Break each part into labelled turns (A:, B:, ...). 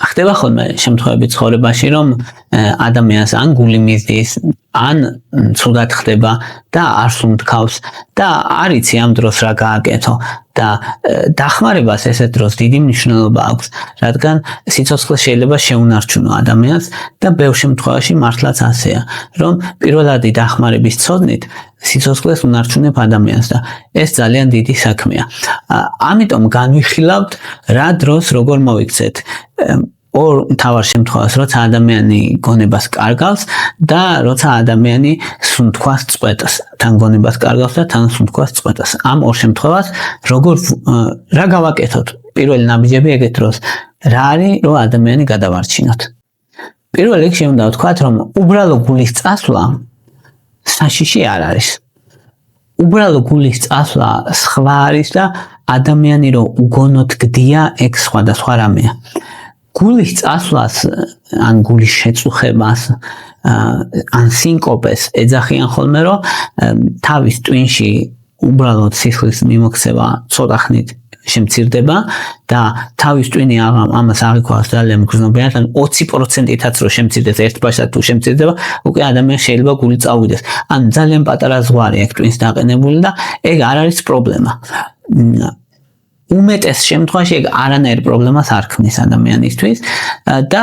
A: ხდება ხოლმე შემთხვევები ცხოვრებაში, რომ ადამიანს ან გული მისდის, ან ცუდად ხდება და არ სუნთქავს და არ იცი ამ დროს რა გააკეთო და დახმარებას ესეთ დროს დიდი მნიშვნელობა აქვს, რადგან სიცოცხლე შეიძლება შეუნარჩუნო ადამიანს და ბევრ შემთხვევაში მართლაც ასეა, რომ პირველადი დახმარების ცოდნით სიცოცხლეს უნარჩუნებ ადამიანს და ეს ძალიან დიდი საქმეა. ამიტომ განვიხილავთ რა დროს როგორ მოვიქცეთ ორ მთავარ შემთხვევას, როცა ადამიანი გონებას კარგავს და როცა ადამიანი სუნთქვას წყვეტს, თან გონებას კარგავს და თან სუნთქვას წყვეტს. ამ ორ შემთხვევას რა გავაკეთოთ? პირველი ნაბიჯები ეგეთ დროს რა არის, რომ ადამიანი გადავარჩინოთ. პირველ რიგში უნდა ვთქვათ, რომ უბრალო გულის წასვლა საშიში არ არის. უბრალო გულის წასვლა სხვა არის და ადამიანი რომ უგონოდ გდია, ეგ სხვადასხვა რამეა. გულის წასვლას ან გულის შეწუხებას ან სინკოპეს ეძახიან ხოლმე, რომ თავის ტვინში უბრალოდ სისხლის მიმოქცევა ცოტა ხნით შემცირდება და თავის ტვინი ამას აღიქვას ძალიან მგრძნობიათ, ან 20%-ითაც რო შემცირდეს ერთბაშად თუ შემცირდება, უკვე ადამიანს შეიძლება გული წავიდეს. ან ძალიან პატარა ზღვარი აქვს ტვინს დაყენებული და ეგ არ არის პრობლემა. უმეტეს შემთხვევაში ეგ არანაირ პრობლემას არ ქმნის ადამიანისთვის და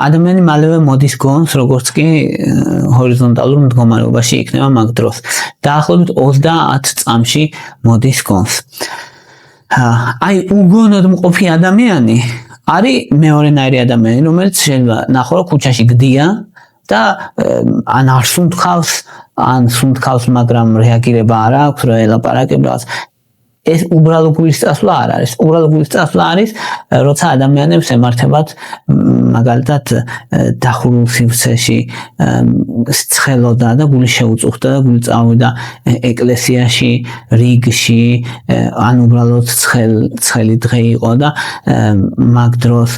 A: ადამიანი მალევე მოდის გონს, როგორც კი ჰორიზონტალურ მდგომარეობაში იქნება მაგ დროს. დაახლოებით 30 წამში მოდის გონს. აი უგონოდ მყოფი ადამიანი არის მეორენაირი ადამიანი, რომელიც შეიძლება ნახო რომ ქუჩაში გდია და ან არ სუნთქავს, ან სუნთქავს, მაგრამ რეაგირება არ აქვს, რა ელაპარაკებს რაღაც. ეს უბრალო გულის წასვლა არ არის. უბრალო გულის წასვლა არის, როცა ადამიანებს ემართებათ მაგალითად დახურულ სივრცეში ცხელოდა და გული შეუწუხდა და გული წავიდა ეკლესიაში, რიგში, ან უბრალოდ ცხელი დღე იყო და მაგ დროს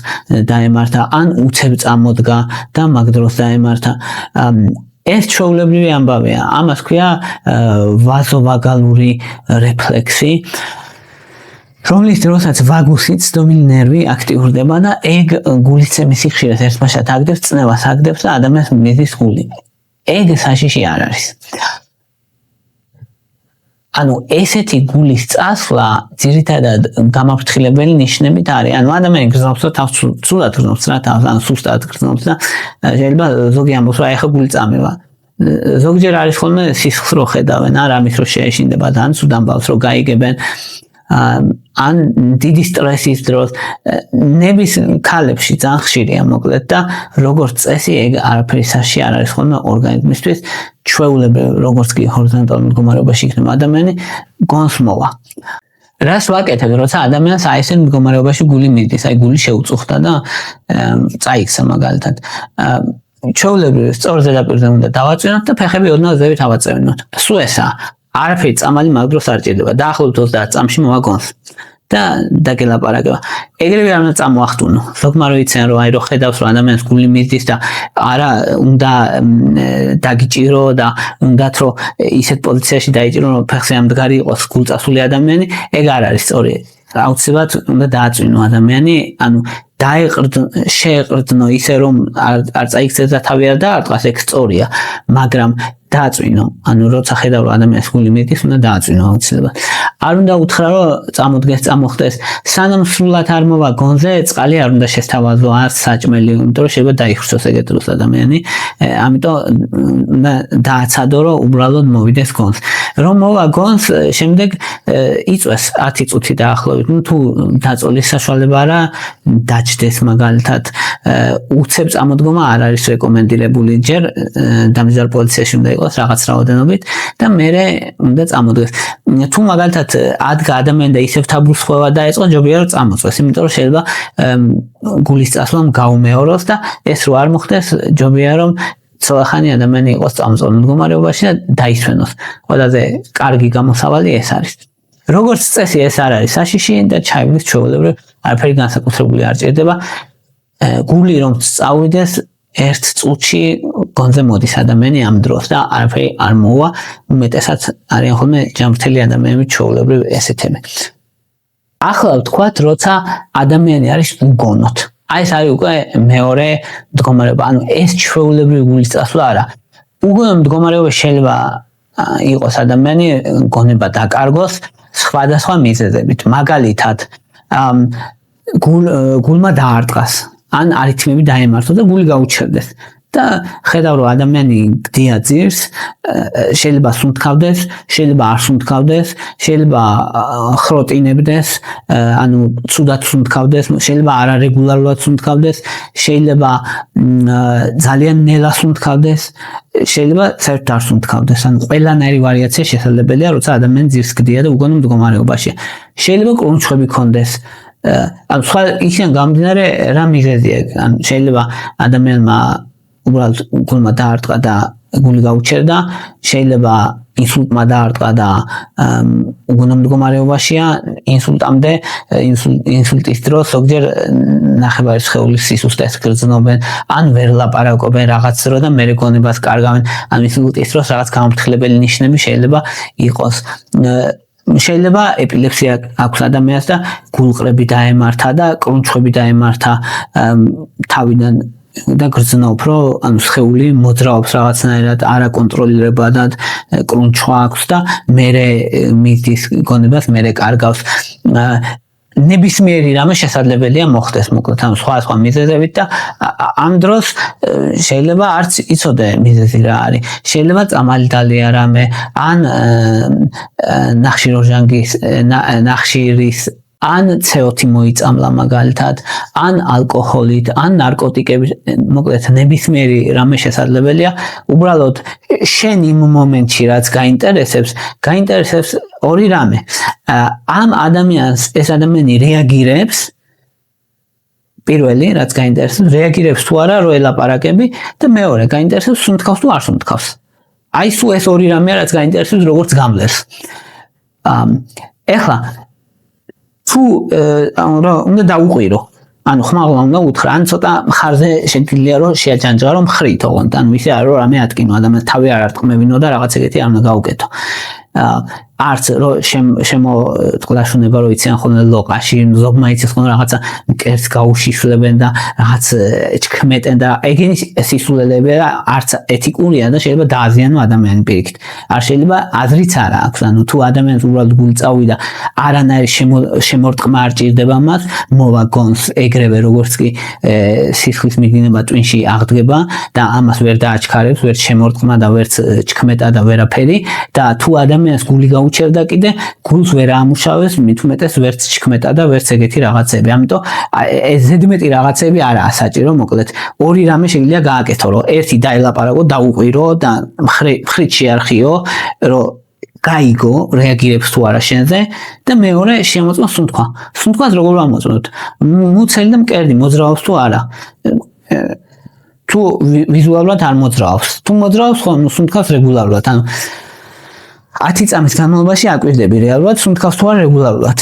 A: დაემართა, ან უცებ წამოდგა და მაგ დროს დაემართა. ეს ჩვეულებრივი ამბავია. ამას ქვია ვაზოვაგალური რეფლექსი, რომლის დროსაც ვაგუსი ცდომილი ნერვი აქტიურდება და ეგ გულისცემის სიხშირეს ერთბაშად აგდებს, წნევას აგდებს და ადამიანს მიდის გული. ეგ საშიში არ არის. ანუ ესეთი გულის წასვლა ძირითადად გამაფრთხილებელი ნიშნებით არის. ანუ ადამიანი გრძნობს და თავს ცუდად გრძნობს რა თავს, ან სუსტად გრძნობს და შეიძლება ზოგი ამბობს, რომ ეხა გული წამევა. ზოგჯერ არის ხოლმე სისხლს რო ხედავენ, არ ამის რო შეეშინდება და ან სუდან ბავშვს რო გაიგებენ, ან დიდი სტრესის დროს ნების ქალებში ძალიან ხშირია მოკლედ და როგორც წესი ეგ არაფერი საშიში არ არის ხოლმე ორგანიზმისთვის. ჩვეულებრივ როგორც კი ჰორიზონტალურ მდგომარეობაში იქნება ადამიანი, გონს მოვა. რას ვაკეთებ, როცა ადამიანს აი ესეთ მდგომარეობაში გული მიდის, აი გული შეუწუხდა და წაიქცა მაგალითად. ჩვეულებრივ სწორ ზედაპირზე უნდა დავაწვინოთ და ფეხები ოდნავ ზევით ავაწევინოთ. სულ ესაა. არაფერი წამალი მაგ დროს არ ჭირდება. დაახლოებით 30 წამში მოვა გონს და დაგელაპარაკება. ეგრევე არ უნდა წამოახტუნო. ზოგმა რო იციან რომ აი რო ხედავს რომ ადამიანს გული მიდის და არა უნდა დაგიჭირო და უნდათ რომ ისეთ პოზიციაში დაიჭირო რომ ფეხზე ამდგარი იყოს გულწასული ადამიანი, ეგ არ არის სწორი. აუცილებლად უნდა დააწვინო ადამიანი, ანუ შეეყრდნო ისე რომ არ წაიქცეს და თავი არ დაარტყას, ეგ სწორია, მაგრამ დააწვინო. ანუ როცა ხედავ რომ ადამიანს გული მიდის, უნდა დააწვინო აუცილებლად. არ უნდა უთხრა რომ წამოდგეს, წამოხდეს. სანამ სრულად არ მოვა გონზე, წყალი არ უნდა შესთავაზო, არც საჭმელი, იმიტომ რომ შეიძლება დაიხრწოს ეგეთ დროს ადამიანი. ამიტომ უნდა დააცადო რომ უბრალოდ მოვიდეს გონს. რომ მოვა გონს, შემდეგ იწვეს 10 წუთი დაახლოებით. ნუ თუ დაწოლის საშუალება არა, დაჭდეს მაგალითად. უცებ წამოდგომა არ არის რეკომენდირებული. ჯერ დამიზარ პოზიციაში უნდა იყოს რაღაც რაოდენობით და მერე უნდა წამოდგეს. თუ მაგალითად ადგა ადამიანი და ისევ თაბურს ხვევა დაეწყო, ჯობია რომ წამოწვეს, იმიტომ რომ შეიძლება გულის წასვლამ გაუმეოროს და ეს რო არ მოხდეს, ჯობია რომ ცოტახანი ადამიანი იყოს წამოწვეულ მდგომარეობაში და დაისვენოს. ყველაზე კარგი გამოსავალი ეს არის. როგორც წესი ეს არ არის საშიში და ჩაივლის ჩვეულებრივ არაფერი განსაკუთრებული არ ჭირდება. გული რომ წავიდეს ერთ წუთში გონზე მოდის ადამიანი ამ დროს და არაფერი არ მოვა, უმეტესად არიან ხოლმე ჯანმრთელი ადამიანები ჩვეულებრივ ესეთები. ახლა ვთქვათ, როცა ადამიანი არის უგონოდ. აი ეს არის უკვე მეორე მდგომარეობა, ანუ ეს ჩვეულებრივი გულის წასვლა არა. უკვე მდგომარეობა შეიძლება იყოს ადამიანი გონება დაკარგოს სხვადასხვა მიზეზებით. მაგალითად, გულმა დაარტყას, ან არითმები დაემართოს და გული გაუჩერდეს. და ხედავ რომ ადამიანი გდია ძირს, შეიძლება სუნთქავდეს, შეიძლება არ სუნთქავდეს, შეიძლება ხროტინებდეს, ანუ ცუდად სუნთქავდეს, შეიძლება არარეგულარულად სუნთქავდეს, შეიძლება ძალიან ნელა სუნთქავდეს, შეიძლება საერთოდ არ სუნთქავდეს. ანუ ყველანაირი ვარიაცია შესაძლებელია, როცა ადამიანი ძირს გდია და უგონო მდგომარეობაშია. შეიძლება კრუნჩხვები ქონდეს. ანუ სხვა ისინი გამდინარე რა მიზეზია, ანუ შეიძლება ადამიანმა უბრალოდ გულმა დაარტყა და გული გაუჩერდა, შეიძლება ინსულტმა დაარტყა და უგონო მდგომარეობაშია, ინსულტამდე, ინსულტის დროს ზოგჯერ ნახევარი სხეულის სისუსტეს გრძნობენ, ან ვერ ლაპარაკობენ რაღაც დრო და მერე გონებას კარგავენ, ან ინსულტის დროს რაღაც გამაფრთხილებელი ნიშნები შეიძლება იყოს. შეიძლება ეპილეფსია აქვს ადამიანს და გულყრები დაემართა და კრუნჩხვები დაემართა თავიდან და გრძნობს, რომ ანუ სხეული მოძრაობს რაღაცნაირად არაკონტროლირებადად, კრუნჩხვა აქვს და მერე მიდის გონებას, მერე კარგავს. ნებისმიერი რამე შესაძლებელია მოხდეს, მოკლედ ამ სხვა მიზეზებით და ამ დროს შეიძლება არც იცოდე მიზეზი რა არის. შეიძლება წამალი დალია რამე, ან ნახშირის ან CO2 მოიწამლა მაგალითად, ან ალკოჰოლით, ან ნარკოტიკებით, მოკლედ ნებისმიერი რამე შესაძლებელია. უბრალოდ შენ იმ მომენტში რაც გაინტერესებს ორი რამე. ამ ადამიანს ეს ადამიანი რეაგირებს, პირველი რაც გაინტერესებს, რეაგირებს თუ არა რო ელაპარაკები და მეორე გაინტერესებს სუნთქავს თუ არ სუნთქავს. აი სულ ეს ორი რამეა რაც გაინტერესებს როგორც გამლერს. ეხლა თუ უნდა დაუყვირო, ანუ ხმაღლა უნდა უთხრა, ან ცოტა მხარზე შეგიძლია რომ შეაჯანჯღა რომ ხრით ოღონდ, ანუ ისე არ რომ რამე ატკინო, ადამიანს თავი არ არტყმევინო და რაღაც ეგეთი არ უნდა გაუკეთო. არც რომ შემოწყდა შუნება რომ იციან ხოლმე ლოყაში, ზოგმა იცის ხოლმე რაღაცა მკერდს გაუშიშვლებენ და რაღაც ჩქმეტენ და ეგენი სისულელები არც ეთიკურია და შეიძლება დააზიანო ადამიანი პირიქით. არ შეიძლება აზრიც არა აქვს, ანუ თუ ადამიანს უბრალოდ გული წავიდა, არანაირი შემორტყმა არ ჭირდება მას, მოვა გონს ეგრევე როგორც კი სისხლის მიგინება ტვინში აღდგება და ამას ვერ დააჩქარებს, ვერ შემორტყმა და ვერც ჩქმეტა და ვერაფერი და თუ ადამიანს გული გაუჩერდა კიდე გულს ვერ ამუშავებს, მით უმეტეს ვერც ჩქმეტა და ვერც ეგეთი რაღაცები. ამიტომ ეს ზედმეტი რაღაცები არაა საჭირო, მოკლედ ორი რამე შეიძლება გააკეთო, რომ ერთი დაელაპარაკო, დაუყვირო და მხრით შეარხიო, რომ გაიგო, რეაგირებს თუ არა შენზე და მეორე შემოწმო სუნთქვა. სუნთქვას როგორ ამოწმოთ? მუცელი და მკერდი მოძრაობს თუ არა? თუ ვიზუალურად არ მოძრაობს, თუ მოძრაობს, ხოლმე სუნთქავს რეგულარულად, ანუ 10 წამის განმავლობაში აკვირდები რეალურად სუნთქავს თუ არ რეგულარულად.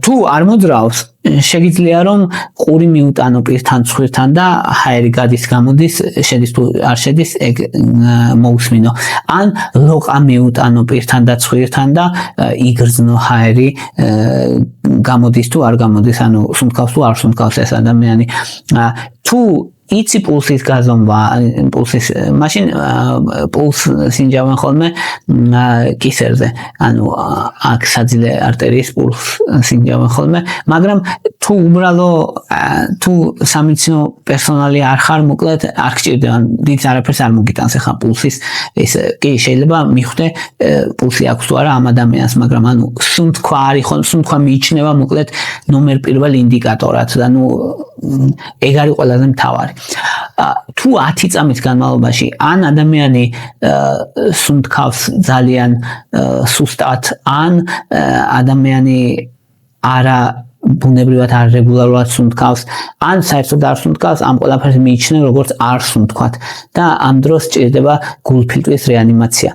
A: თუ არ მოძრაობს, შეგიძლია რომ ყური მიუტანო პირთან ცხვირთან და ჰაერი გადის გამოდის, შედის თუ არ შედის, ეგ მოусმინო. ან ლოყა მიუტანო პირთან და ცხვირთან და იგრძნო ჰაერი გამოდის თუ არ გამოდის, ანუ სუნთქავს თუ არ სუნთქავს ეს ადამიანი. თუ იცი პულსის გაზომვა, პულსის მაშინ პულს სინჯავენ ხოლმე კისერზე, ანუ აქ საძილე არტერიის პულს სინჯავენ ხოლმე, მაგრამ თუ უბრალო თუ სამედიცინო პერსონალი არ ხარ, მოკლედ არ გჭირდება, დიდ არაფერს არ მოგიტანს ახლა პულსის ეს კი შეიძლება მიხვდე პულსი აქვს თუ არა ამ ადამიანს, მაგრამ ანუ სუნთქვა არის ხოლმე, სუნთქვა მიიჩნევა მოკლედ ნომერ პირველ ინდიკატორად და ნუ ეგ არის ყველაზე მთავარი. თუ 10 წამის განმავლობაში ან ადამიანი სუნთქავს ძალიან სუსტად, ან ადამიანი არა ბუნებრივად არ რეგულარულად სუნთქავს, ან საერთოდ არ სუნთქავს, ამ ყველაფერს მიიჩნევ როგორც არ სუნთქვათ და ამ დროს ჭირდება გულფილტვის რეანიმაცია.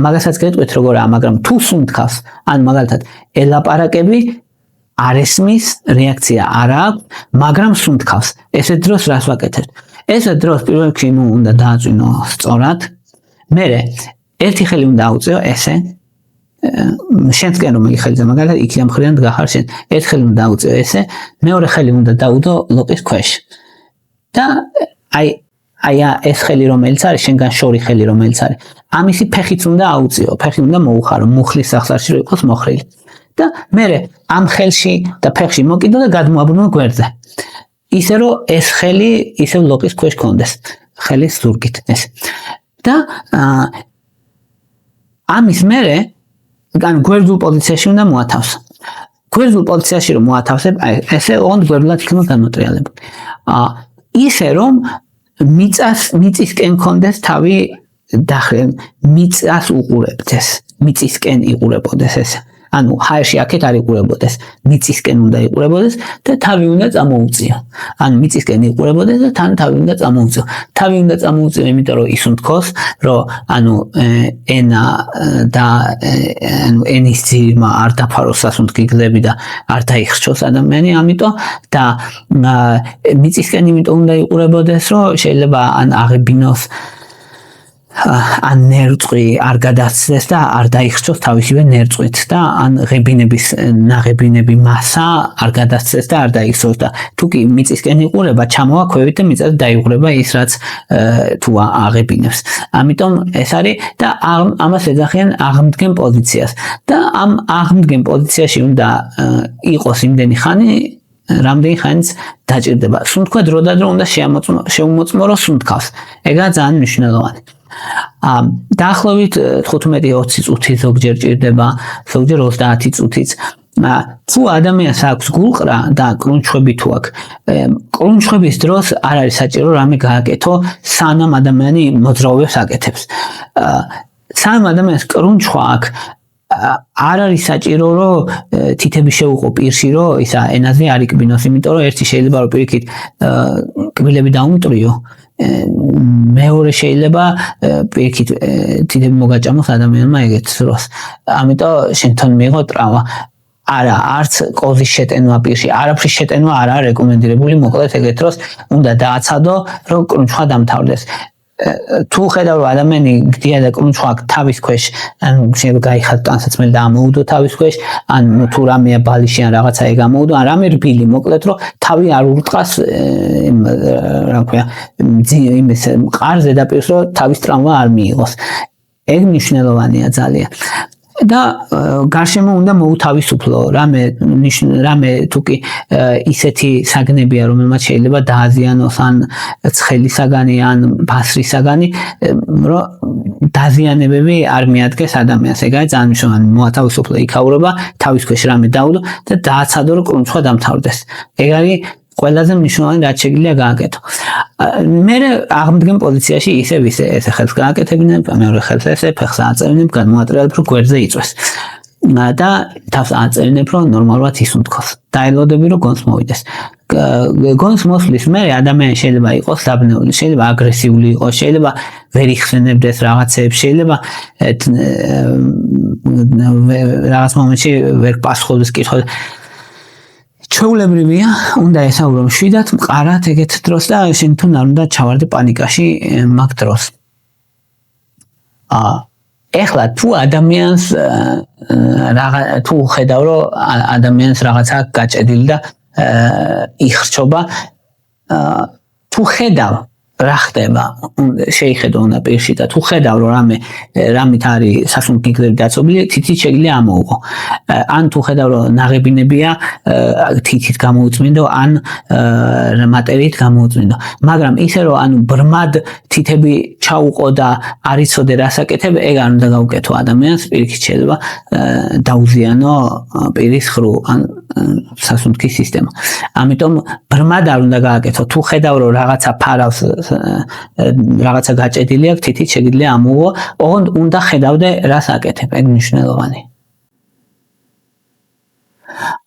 A: მაგასაც გეტყვით როგორაა, მაგრამ თუ სუნთქავს, ან მაგალითად ელაპარაკები არ ესმის, რეაქცია არ აქვს, მაგრამ სუნთქავს. ესეთ დროს რას ვაკეთებთ? ესეთ დროს პირველ რიგში უნდა დააწვინო სწორად. მერე ერთი ხელი უნდა აუწიო ესე შენსკენ რომელი ხელზე მაგალითად იქიდან მხრიდან გახარ შენ ერთ ხელი უნდა დაუწიო ესე მეორე ხელი უნდა დაუდო ლოკის ქვეშ და აი ეს ხელი რომელიც არის შენგან შორი ხელი რომელიც არის ამისი ფეხიც უნდა აუწიო ფეხი უნდა მოუხარო მუხლის სახსარში რომ იყოს მოხრილი და მე ამ ხელში და ფეხში მოკიდო და გადმოაბრუნო გვერდზე ისე რომ ეს ხელი ისევ ლოკის ქვეშ კონდეს ხელის ზურგით ეს და ამის მერე ან გვერდულ პოზიციაში უნდა მოათავსო. გვერდულ პოზიციაში რომ მოათავსებ, ესე ოღონდ გვერდულად იქნება განმოტრიალებული. ისე რომ მიწისკენ კონდეს თავი დახრილ, მიწას უყურებდეს, მიწისკენ იყურებოდეს ეს. ანუ ჰაერში აქეთ არ იყურებოდეს, მიწისკენ უნდა იყურებოდეს და თავი უნდა წამოუწიო. ანუ მიწისკენ იყურებოდეს და თან თავი უნდა წამოუწიო. თავი უნდა წამოუწიო, იმიტომ რომ ის უნთქოს, რომ ანუ ენა და ანუ ენის ძირმა არ დაფაროს სასუნთქი გლები და არ დაიხრჩოს ადამიანი, ამიტომ და მიწისკენ იმიტომ უნდა იყურებოდეს, რომ შეიძლება ან აღებინოს ან ნერწყვი არ გადაცდეს და არ დაიხრჩოს თავისივე ნერწყვით და ან ღებინების ნაღებინები მასა არ გადაცდეს და არ დაიხრჩოს და თუ კი მიწისკენ იყურება ჩამოვა ქვევით და მიწაზე დაიღრება ის რაც თუ აღებინებს. ამიტომ ეს არის და ამას ეძახიან აღმდგენ პოზიციას და ამ აღმდგენ პოზიციაში უნდა იყოს იმდენი ხანი რამდენი ხანიც დაჭირდება. სუნთქვა დროდადრო უნდა შეუმოწმორო სუნთქავს. ეგაა ძალიან მნიშვნელოვანი. დაახლოებით 15-20 წუთი ზოგჯერ ჭირდება, ზოგჯერ 30 წუთიც. თუ ადამიანს აქვს გულყრა და კრუნჩხვები თუ აქვს, კრუნჩხვების დროს არ არის საჭირო რამე გააკეთო, სანამ ადამიანი მოძრაობებს აკეთებს. სანამ ადამიანს კრუნჩხვა აქვს, არ არის საჭირო რომ თითები შეუყო პირში რომ ისა ენაზე არ იკბინოს, იმიტომ რომ ერთი შეიძლება რომ პირიქით კბილები დაუმტრიო მეორე შეიძლება პირიქით თითები მოგაჭამოს ადამიანმა ეგეთ დროს. ამიტომ შენთან მიიღო ტრავმა. არა, არც კოზის შეტენვა პირში, არაფრის შეტენვა არ არის რეკომენდირებული, მოკლედ ეგეთ დროს უნდა დააცადო, რომ კრუნჩხვა დამთავრდეს. თუ ხედავ რომ ადამიანი გდია და კრუნჩხვა თავის ქვეშ, ან შეიძლება გაიხადო ტანსაცმელი და ამოუდო თავის ქვეშ, ან თუ რამეა ბალიში ან რაღაცა ეგ ამოუდო, ან რამე რბილი, მოკლედ რომ თავი არ ურტყას რა ქვია, იმის მყარ ზედაპირს რომ თავის ტრავმა არ მიიღოს. ეგ მნიშვნელოვანია ძალიან. და გარშემო უნდა მოუთავისუფლო რამე თუკი ისეთი საგნებია რომელმაც შეიძლება დააზიანოს ან ცხელი საგანი ან ბასრი საგანი რომ დაზიანებები არ მიადგეს ადამიანს. ეგ არის ძალიან მნიშვნელოვანი. მოათავისუფლო იქაურობა, თავის ქვეშ რამე დაუდო და დააცადო რომ კრუნჩხვა დამთავრდეს. ეგ არის ყველაზე მნიშვნელოვანი რაც შეგვიძლია გააკეთო. მე აღმდგენ პოზიციაში ისევ ესე ხელს გააკეთებინებ, მეორე ხელს ესე ფეხს აწევინებ, გადმოატრიალებ რომ გვერდზე იწვეს. და თავს აწევინებ რომ ნორმალურად ისუნთქოს. დაელოდები რომ გონს მოვიდეს. გონს მოსვლის მერე ადამიანი შეიძლება იყოს დაბნეული, შეიძლება აგრესიული იყოს, შეიძლება ვერ იხსენებდეს რაღაცებს, შეიძლება რაღაც მომენტში ვერ პასუხობდეს კითხვებს. ჩვეულებრივია, უნდა ესაურო მშვიდად, მყარად ეგეთ დროს და შენ თუნ არ უნდა ჩავარდე პანიკაში მაგ დროს. ეხლა თუ ადამიანს თუ ხედავ რომ ადამიანს რაღაცა გაჭედილი და იხრჩობა, თუ ხედავ რა ხდება, შეიხედო უნდა პირში და თუ ხედავ რომ რამით არის სასუნთქი გლები დაწობილი, თითით შეიძლება ამოუღო. ან თუ ხედავ რომ ნაღებინებია, თითით გამოუწმინდო, ან მატერიით გამოუწმინდო. მაგრამ ისე რომ ანუ ბრმად თითები ჩაუყო და არ იცოდე რას აკეთებ, ეგ არ უნდა გაუკეთო ადამიანს, პირიქით შეიძლება დაუზიანო პირის ხრუ ან სასუნთქის სისტემა. ამიტომ ბრმად არ უნდა გააკეთო. თუ ხედავ რომ რაღაცა ფარავს რაღაცა გაჭედილი აქვს, თითით შეგიძლია ამოუღო, ოღონდ უნდა ხედავდე რას აკეთებ, ეგ მნიშვნელოვანი.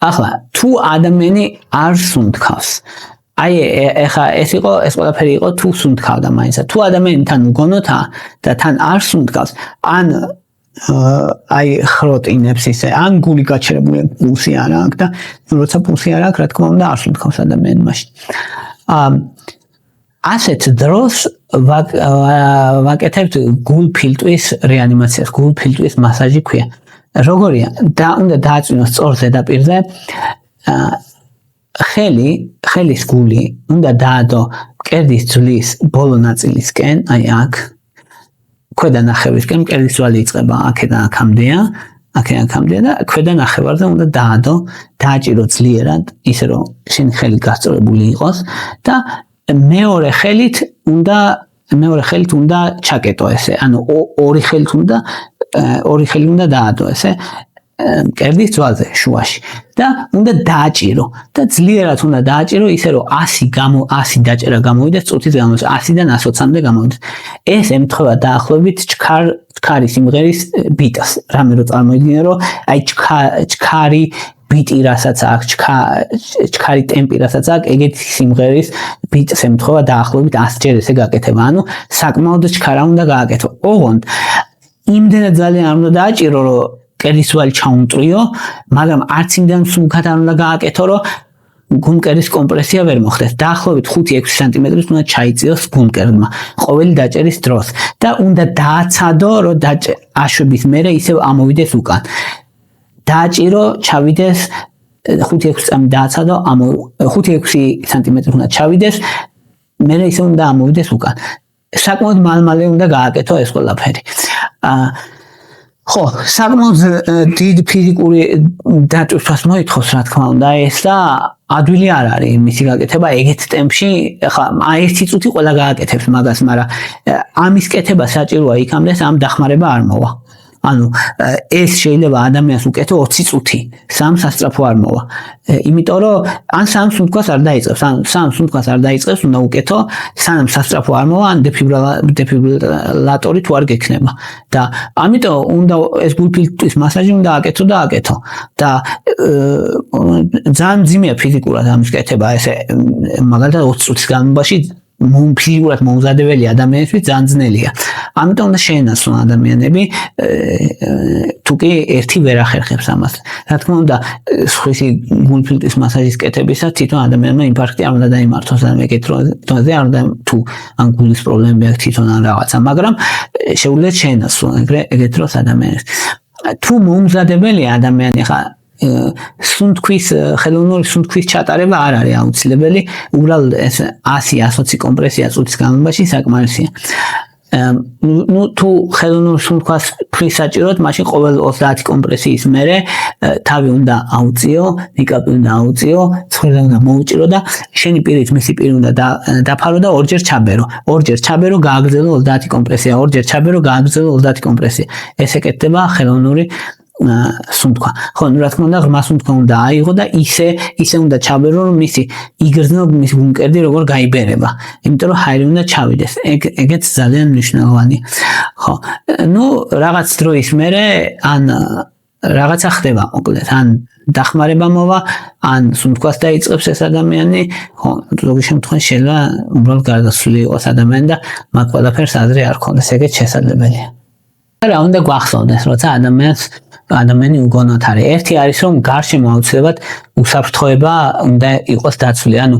A: ახლა თუ ადამიანი არ სუნთქავს, აი ეხა ეს ყველაფერი იყო თუ სუნთქავდა მაინც. თუ ადამიანი თან უგონოთა და თან არ სუნთქავს, ან აი ხროტინებს ისე, ან გული გაჩერებული პულსი არ აქვს და როცა პულსი არ აქვს, რა თქმა უნდა არ სუნთქავს ადამიანი მაშინ. ასეთ დროს ვაკეთებთ გულფილტვის რეანიმაციას, გულფილტვის მასაჟი ქვია. როგორია და უნდა დააწვინოს სწორ ზედაპირზე ხელის გული უნდა დაადო მკერდის ძვლის ბოლო ნაწილისკენ, აი აქ ქვედა ნახევრისკენ მკერდის ძვალი იწყება აქედან აქამდეა და ქვედა ნახევარზე უნდა დააჭირო ძლიერად, ისე რომ შენი ხელი გასწორებული იყოს და მეორე ხელით უნდა ჩაკეტო ესე, ანუ ორი ხელი უნდა დაადო ესე მკერდის ძვალზე შუაში და უნდა დააჭირო და ძლიერად უნდა დააჭირო ისე რომ 100 დაჭერა გამოვიდეს წუთის განმავლობაში 100-დან 120-მდე გამოვიდეს. ეს ემთხვევა დაახლოებით ჩქარი სიმღერის ბიტს, რამე რო წარმოიდგინე რომ აი ჩქარი ბიტი რასაც აქვს, ჩქარი ტემპი რასაც აქვს, ეგეთი სიმღერის ბიტს ემთხვევა დაახლოებით 100 ჯერ ესე გაკეთება. ანუ საკმაოდ ჩქარა უნდა გააკეთო. ოღონდ იმდენად ძალიან არ უნდა დააჭირო რომ მკერდის ძვალი ჩაუნტრიო, მაგრამ არც იმდენ სულքად არ უნდა გააკეთო, რომ გულმკერდის კომპრესია ვერ მოხდეს. დაახლოებით 5-6 სანტიმეტრით უნდა ჩაიწიოს გულმკერდმა ყოველი დაჭერის დროს და უნდა დააცადო, რომ აშვების მერე ისევ ამოვიდეს უკან. დააჭირო, ჩავიდეს 5-6 წამი დააცადო, 5-6 სანტიმეტრი უნდა ჩავიდეს, მერე ისევ უნდა ამოვიდეს უკან. საკმაოდ მალე უნდა გააკეთო ეს ყველაფერი. ხო, საკმაოდ დიდ ფიზიკური დატვირთვას მოითხოვს, რა თქმა უნდა, ეს და ადვილი არ არის მისი გაკეთება ეგეთ ტემპში. ხა, 1 წუთი ყველა გააკეთებს მაგას, მაგრამ ამის კეთება საჭიროა იქამდე, ამ დახმარება არ მოვა. ანუ ეს შეიძლება ადამიანს უკეთო 20 წუთი, 3 სასწრაფო არ მოვა. იმიტომ რომ ან 3 სუნთქვას არ დაიწყებს, ან 3 სუნთქვას არ დაიწყებს, უნდა უკეთო, სანამ სასწრაფო არ მოვა, ან დეფიბრილატორი თუ არ გექნება. და ამიტომ უნდა ეს გულფილტვის მასაჟი უნდა აკეთო. და ძალიან მძიმეა ფიზიკურად ამის კეთება, ესე მაგალითად 20 წუთის განმავლობაში ფიზიკურად მოუზადებელი ადამიანისთვის ძალიან ძნელია. ამიტომ უნდა შეენაცვლონ ადამიანები, თუკი ერთი ვერ ახერხებს ამას. რა თქმა უნდა, სხვისი გულფილტვის მასაჟის კეთებისას თვითონ ადამიანმა ინფარქტი არ უნდა დაიმართოს და ეგეთ დროზე არ უნდა თუ ან გულის პრობლემები აქვს თვითონ ან რაღაცა, მაგრამ შეუძლია შეენაცვლონ ეგეთ დროს ადამიანებს. თუ მოუმზადებელია ადამიანი ხა ხელოვნური სუნთქვის ჩატარება არ არის აუცილებელი, უბრალოდ ეს 100-120 კომპრესია წუთის განმავლობაში საკმარისია. თუ ხელოვნურ სუნთქვას ფრის საჭიროთ, მაშინ ყოველ 30 კომპრესიის მერე თავი უნდა აუწიო, ნიკაპი უნდა აუწიო, ცხვირზე უნდა მოუჭირო და შენი პირით მისი პირი უნდა დაფარო და ორჯერ ჩაბერო, გააგრძელო 30 კომპრესია, ორჯერ ჩაბერო, გააგრძელო 30 კომპრესია. ეს ეკეთება ხელოვნური სუნთქვა. ხო, რა თქმა უნდა, ღრმა სუნთქვა უნდა აიღო და ისე უნდა ჩაბერო, რომ იგრძნო მისი გულმკერდი როგორ გაიბერება. იმიტომ რომ ჰაერი უნდა ჩავიდეს. ეგეც ძალიან მნიშვნელოვანია. ხო, რაღაც დროის მერე ან რაღაცა ხდება, მოკლედ, ან დახმარება მოვა, ან სუნთქვას დაიწყებს ეს ადამიანი, ხო, ზოგი შემთხვევაში შეიძლება უბრალოდ გარდაცვლილი იყოს ადამიანი და მაგ ყველაფერს აზრი არ ქონდეს, ეგეც შესაძლებელია. რა უნდა გვახსოვდეს, როცა ადამიანი უგონოთ არის. ერთი არის, რომ გარშემო აუცილებლად უსაფრთხოება უნდა იყოს დაცული. ანუ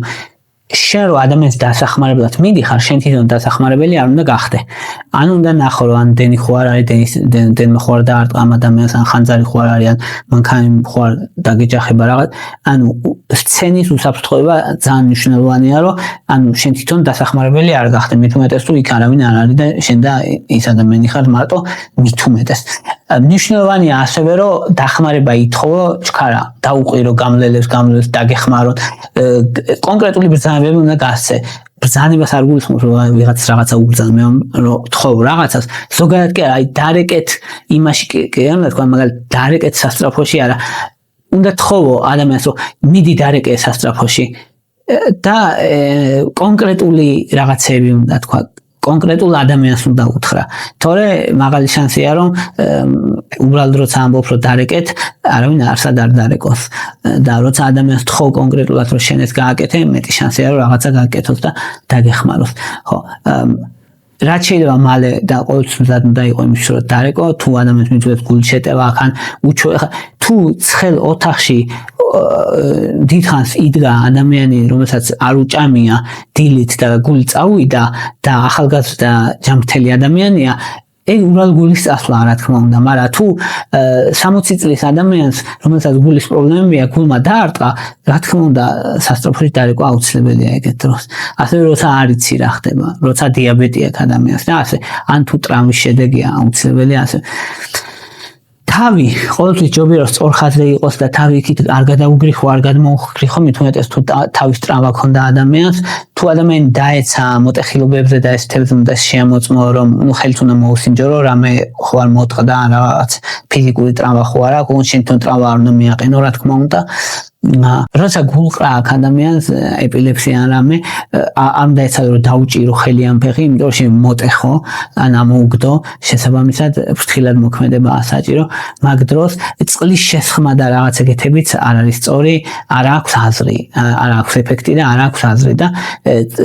A: შენ რო ადამიანს დასახმარებლად მიდიხარ, შენ თვითონ დასახმარებელი არ უნდა გახდე. ან უნდა ნახო, რომ ან დენი ხო არ არის, დენმა ხო არ დაარტყა ამ ადამიანს, ან ხანძარი ხო არ არის, ან მანქანი ხო არ დაგეჯახება რაღაც. ანუ სცენის უსაფრთხოება ძალიან მნიშვნელოვანია, რომ ანუ შენ თვითონ დასახმარებელი არ გახდე. მით უმეტეს თუ იქ არავინ არ არის და შენ და ის ადამიანი ხარ მარტო მით უმეტეს. მნიშვნელოვანია ასევე, რომ დახმარება ითხოვო ჩქარა, დაუყირო გამლელებს დაგეხმაროთ. კონკრეტული ბრძანებები უნდა გასცე. ბრძანებას არ გულისხმობ, რომ ვიღაც რაღაცა უბრძან, რომ თხოვ რაღაცას. ზოგადად კი არა, აი დარეკეთ იმაში კი არ უნდა თქვა, მაგალითად დარეკეთ სასწრაფოში არა. უნდა თხოვო ადამიანს, რომ მიდი დარეკე სასწრაფოში და კონკრეტული რაღაცები უნდა თქვა. კონკრეტულ ადამიანს უნდა უთხრა. თორე მაღალი შანსია, რომ უბრალოდ როცა ამბობ, რომ დარეკეთ, არავინ არსად არ დარეკოს. და როცა ადამიანს თხოვ კონკრეტულად, რომ შენ ეს გააკეთე, მეტი შანსია, რომ რაღაცა გააკეთოს და დაგეხმაროს. ხო, რაც შეიძლება მალე და ყოველთვის უნდა იყოს იმის რომ დარეკო, თუ ადამიანს მიძღებს გულის შეტევა, ახან თუ ცხელ ოთახში დიდხანს იდგა ადამიანი, რომელსაც არ უჭამია დილით და გული წავიდა და ახალგაზრდა ჯანმრთელი ადამიანია, ეგ უბრალოდ გულის წასვლა რა თქმა უნდა, მაგრამ თუ 60 წლის ადამიანს, რომელსაც გულის პრობლემები აქვს, გულმა დაარტყა, რა თქმა უნდა, სასწრაფოში დარეკვა აუცილებელია ეგეთ დროს. ასევე როცა არ იცი რა ხდება, როცა დიაბეტი აქვს ადამიანს და ასე, ან თუ ტრამვის შედეგია აუცილებელია ასე. თავი ყოველთვის ჯობია სწორ ხაზზე იყოს და თავი იქით არ გადაუგრიხო, არ გადმოუგრიხო, მით უმეტეს თუ თავის ტრავმა ქონდა ადამიანს, თუ ადამიანი დაეცა მოტეხილობებზე და ეს თევზი უნდა შეამოწმო, რომ ნუ ხელს უნდა მოუსინჯო, რამე ხო არ მოტყდა, რაღაც ფიზიკური ტრავმა ხო არ აქვს, შენთან ტრავმა არ უნდა მიაყენო, რა თქმა უნდა. როცა გულყრა აქ ადამიანს ეპილეფსია ან რამე არ უნდა ეცადო რომ დაუჭირო ხელი ან ფეხი, იმიტომ რომ მოტეხო ან ამოუგდო, შესაბამისად ფრთხილად მოქმედება საჭირო, მაგ დროს წყლის შესხმა და რაღაც ეგეთებიც არ არის სწორი, არ აქვს აზრი, არ აქვს ეფექტი და არ აქვს აზრი და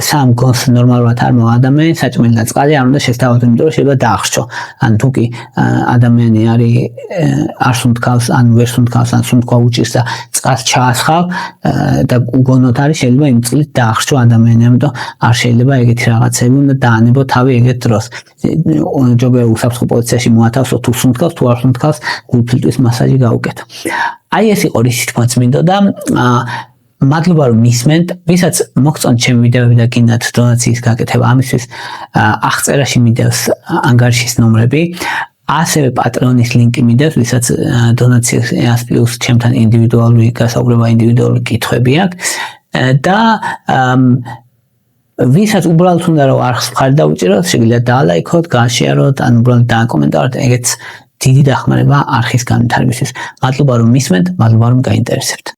A: სამ გონს ნორმალურად არ მოვა ადამიანი, საჭმელი და წყალი არ უნდა შესთავაზო, იმიტომ რომ შეიძლება დაახშო. ან თუ კი ადამიანი არის არ სუნთქავს, ან ვერ სუნთქავს, ან სუნთქვა უჭირს და წყალს ჩაასხავ და უგონოთ არის, შეიძლება იმ წყლით დაახშო ადამიანი, ამიტომ არ შეიძლება ეგეთი რაღაცები უნდა დაანებო თავი ეგეთ დროს. ჯობია უსაფრთხო პოზიციაში მოათავსო, თუ სუნთქავს, თუ არ სუნთქავს, გულფილტვის მასაჟი გაუკეთო. აი ეს იყო რისი თქმა წმინდა და მადლობა რომ მისმენთ, ვისაც მოგწონთ ჩემი ვიდეოები და გინდათ დონაციის გაკეთება, ამისთვის აღწერაში მიდევს ანგარიშის ნომრები. ასევე პატრონის ლინკი მიდევს, ვისაც დონაციას პლუს ჩემთან ინდივიდუალური გასაუბრება, ინდივიდუალური კითხვები აქვს და ვისაც უბრალოდ უნდა რომ არხს მხარი დაუჭიროთ, შეგიძლიათ დაალაიქოთ, გააშეაროთ, ან უბრალოდ დააკომენტაროთ, ეგეც დიდი დახმარება არხის განვითარებისთვის. მადლობა რომ მისმენთ, მადლობა რომ გაინტერესებთ.